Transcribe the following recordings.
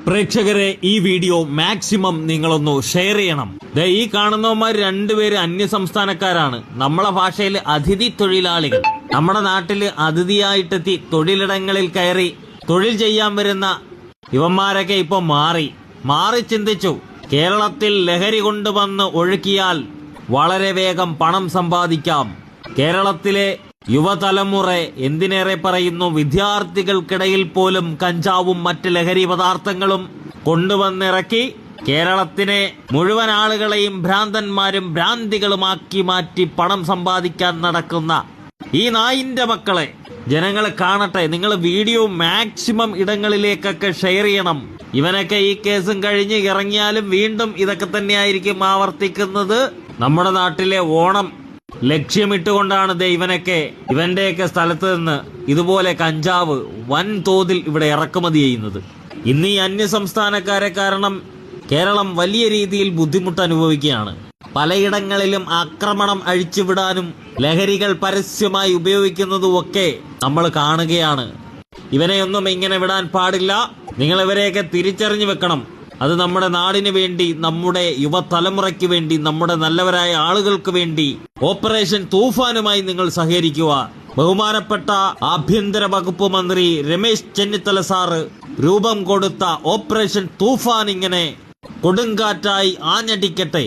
പ്രേക്ഷകരെ, ഈ video maximum നിങ്ങളൊന്ന് ഷെയർ ചെയ്യണം. ഈ കാണുന്നവന്മാർ രണ്ടുപേര് അന്യസംസ്ഥാനക്കാരാണ്. നമ്മളെ ഭാഷയിൽ അതിഥി തൊഴിലാളികൾ. നമ്മുടെ നാട്ടില് അതിഥിയായിട്ടെത്തി തൊഴിലിടങ്ങളിൽ കയറി തൊഴിൽ ചെയ്യാൻ വരുന്ന ഇവന്മാരൊക്കെ ഇപ്പൊ മാറി ചിന്തിച്ചു. കേരളത്തിൽ ലഹരി കൊണ്ടുവന്ന് ഒഴുക്കിയാൽ വളരെ വേഗം പണം സമ്പാദിക്കാം. കേരളത്തിലെ യുവതലമുറ, എന്തിനേറെ പറയുന്നു, വിദ്യാർത്ഥികൾക്കിടയിൽ പോലും കഞ്ചാവും മറ്റ് ലഹരി പദാർത്ഥങ്ങളും കൊണ്ടുവന്നിറക്കി കേരളത്തിനെ മുഴുവൻ ആളുകളെയും ഭ്രാന്തന്മാരും ഭ്രാന്തികളുമാക്കി മാറ്റി പണം സമ്പാദിക്കാൻ നടക്കുന്ന ഈ നായിന്റെ മക്കളെ ജനങ്ങൾ കാണട്ടെ. നിങ്ങൾ വീഡിയോ മാക്സിമം ഇടങ്ങളിലേക്കൊക്കെ ഷെയർ ചെയ്യണം. ഇവനൊക്കെ ഈ കേസും കഴിഞ്ഞ് ഇറങ്ങിയാലും വീണ്ടും ഇതൊക്കെ തന്നെയായിരിക്കും ആവർത്തിക്കുന്നത്. നമ്മുടെ നാട്ടിലെ ഓണം ലക്ഷ്യമിട്ടുകൊണ്ടാണ് ഇവന്റെയൊക്കെ സ്ഥലത്ത് നിന്ന് ഇതുപോലെ കഞ്ചാവ് വൻതോതിൽ ഇവിടെ ഇറക്കുമതി ചെയ്യുന്നത്. ഇന്ന് ഈ അന്യസംസ്ഥാനക്കാരെ കാരണം കേരളം വലിയ രീതിയിൽ ബുദ്ധിമുട്ട് അനുഭവിക്കുകയാണ്. പലയിടങ്ങളിലും ആക്രമണം അഴിച്ചുവിടാനും ലഹരികൾ പരസ്യമായി ഉപയോഗിക്കുന്നതും ഒക്കെ നമ്മൾ കാണുകയാണ്. ഇവനെയൊന്നും ഇങ്ങനെ വിടാൻ പാടില്ല. നിങ്ങൾ ഇവരെയൊക്കെ തിരിച്ചറിഞ്ഞു വെക്കണം. അത് നമ്മുടെ നാടിന് വേണ്ടി, നമ്മുടെ യുവതലമുറയ്ക്ക് വേണ്ടി, നമ്മുടെ നല്ലവരായ ആളുകൾക്ക് വേണ്ടി ഓപ്പറേഷൻ തൂഫാനുമായി നിങ്ങൾ സഹകരിക്കുക. ബഹുമാനപ്പെട്ട ആഭ്യന്തര വകുപ്പ് മന്ത്രി രമേശ് ചെന്നിത്തല സാറ് രൂപം കൊടുത്ത ഓപ്പറേഷൻ തൂഫാൻ ഇങ്ങനെ കൊടുങ്കാറ്റായി ആഞ്ഞടിക്കട്ടെ.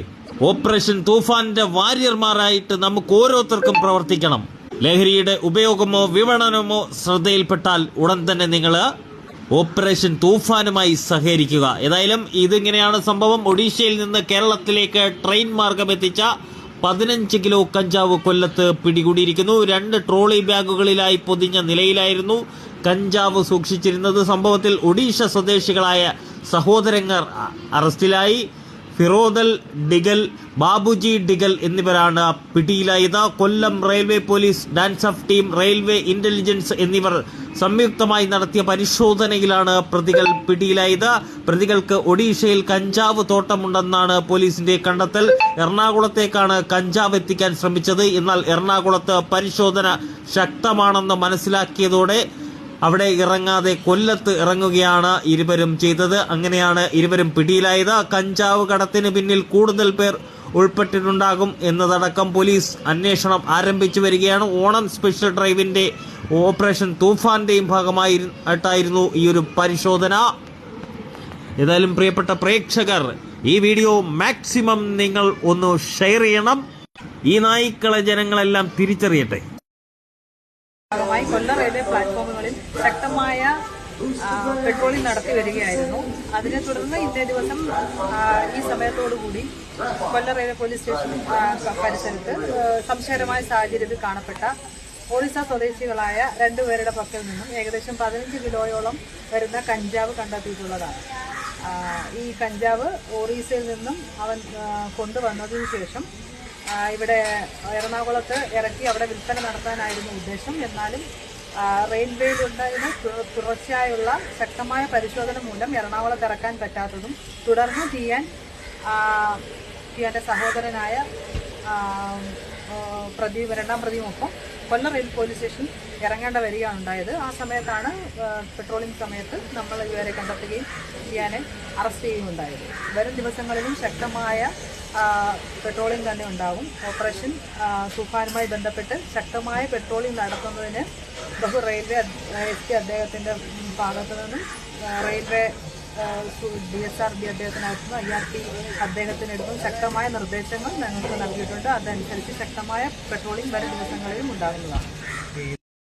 ഓപ്പറേഷൻ തൂഫാന്റെ വാര്യർമാരായിട്ട് നമുക്ക് ഓരോരുത്തർക്കും പ്രവർത്തിക്കണം. ലഹരിയുടെ ഉപയോഗമോ വിപണനമോ ശ്രദ്ധയിൽപ്പെട്ടാൽ ഉടൻ തന്നെ നിങ്ങൾ ഓപ്പറേഷൻ തൂഫാനുമായി സഹകരിക്കുക. ഏതായാലും ഇതിങ്ങനെയാണ് സംഭവം. ഒഡീഷയിൽ നിന്ന് കേരളത്തിലേക്ക് ട്രെയിൻ മാർഗം എത്തിച്ച 15 കിലോ കഞ്ചാവ് കൊല്ലത്ത് പിടികൂടിയിരിക്കുന്നു. 2 ട്രോളി ബാഗുകളിലായി പൊതിഞ്ഞ നിലയിലായിരുന്നു കഞ്ചാവ് സൂക്ഷിച്ചിരുന്നത്. സംഭവത്തിൽ ഒഡീഷ സ്വദേശികളായ സഹോദരങ്ങൾ അറസ്റ്റിലായി. ഫിറോദൽ ഡിഗൽ, ബാബുജി ഡിഗൽ എന്നിവരാണ് പിടിയിലായത്. Kollam railway police, DANSAF team, railway intelligence എന്നിവർ സംയുക്തമായി നടത്തിയ പരിശോധനയിലാണ് പ്രതികൾ പിടിയിലായത്. പ്രതികൾക്ക് ഒഡീഷയിൽ കഞ്ചാവ് തോട്ടമുണ്ടെന്നാണ് പോലീസിന്റെ കണ്ടെത്തൽ. എറണാകുളത്തേക്കാണ് കഞ്ചാവ് എത്തിക്കാൻ ശ്രമിച്ചത്. എന്നാൽ എറണാകുളത്ത് പരിശോധന ശക്തമാണെന്ന് മനസ്സിലാക്കിയതോടെ അവിടെ ഇറങ്ങാതെ കൊല്ലത്ത് ഇറങ്ങുകയാണ് ഇരുവരും ചെയ്തത്. അങ്ങനെയാണ് ഇരുവരും പിടിയിലായത്. കഞ്ചാവ് കടത്തിന് പിന്നിൽ കൂടുതൽ പേർ ഉൾപ്പെട്ടിട്ടുണ്ടാകും എന്നതടക്കം പോലീസ് അന്വേഷണം ആരംഭിച്ചു വരികയാണ്. ഓണം സ്പെഷ്യൽ ഡ്രൈവിന്റെ ഓപ്പറേഷൻ തൂഫാന്റെയും ഭാഗമായിട്ടായിരുന്നു ഈ ഒരു പരിശോധന. ഏതായാലും പ്രിയപ്പെട്ട പ്രേക്ഷകർ, ഈ വീഡിയോ മാക്സിമം നിങ്ങൾ ഒന്ന് ഷെയർ ചെയ്യണം. ഈ നായ്ക്കളെ ജനങ്ങളെല്ലാം തിരിച്ചറിയട്ടെ. കൊല്ലം റെയിൽവേ പ്ലാറ്റ്ഫോമുകളിൽ ശക്തമായ പെട്രോളിംഗ് നടത്തി വരികയായിരുന്നു. അതിനെ തുടർന്ന് ഇന്നേ ദിവസം ഈ സമയത്തോടുകൂടി കൊല്ലം റെയിൽവേ പോലീസ് സ്റ്റേഷൻ പരിസരത്ത് സംശയകരമായ സാഹചര്യത്തിൽ കാണപ്പെട്ട ഒറീസ സ്വദേശികളായ 2 പേരുടെ പക്കൽ നിന്നും ഏകദേശം 15 കിലോയോളം വരുന്ന കഞ്ചാവ് കണ്ടെത്തിയിട്ടുള്ളതാണ്. ഈ കഞ്ചാവ് ഒറീസയിൽ നിന്നും അവൻ കൊണ്ടുവന്നതിന് ശേഷം ഇവിടെ എറണാകുളത്ത് ഇറക്കി അവിടെ വിൽപ്പന നടത്താനായിരുന്നു ഉദ്ദേശം. എന്നാലും റെയിൽവേയിലുണ്ടായിരുന്ന തുടർച്ചയായുള്ള ശക്തമായ പരിശോധന മൂലം എറണാകുളത്ത് ഇറക്കാൻ പറ്റാത്തതും തുടർന്ന് ടിയാന്റെ സഹോദരനായ രണ്ടാം പ്രതിയുമൊപ്പം കൊല്ലം റെയിൽ പോലീസ് സ്റ്റേഷൻ ഇറങ്ങേണ്ട വരികയാണ് ഉണ്ടായത്. ആ സമയത്താണ് പെട്രോളിംഗ് സമയത്ത് നമ്മൾ ഇവരെ കണ്ടെത്തുകയും ടിയാനെ അറസ്റ്റ് ചെയ്യുകയും ഉണ്ടായത്. വരും ദിവസങ്ങളിലും ശക്തമായ പെട്രോളിംഗ് തന്നെ ഉണ്ടാകും. ഓപ്പറേഷൻ തൂഫാനുമായി ബന്ധപ്പെട്ട് ശക്തമായ പെട്രോളിംഗ് നടത്തുന്നതിന് റെയിൽവേ എസ് അദ്ദേഹത്തിൻ്റെ ഭാഗത്തു നിന്നും റെയിൽവേ DSRB അദ്ദേഹത്തിനകത്തുനിന്ന് IRT അദ്ദേഹത്തിനെടുത്തും ശക്തമായ നിർദ്ദേശങ്ങൾ ഞങ്ങൾക്ക് നൽകിയിട്ടുണ്ട്. അതനുസരിച്ച് ശക്തമായ പെട്രോളിംഗ് വരും ദിവസങ്ങളിലും ഉണ്ടാകുന്നതാണ്.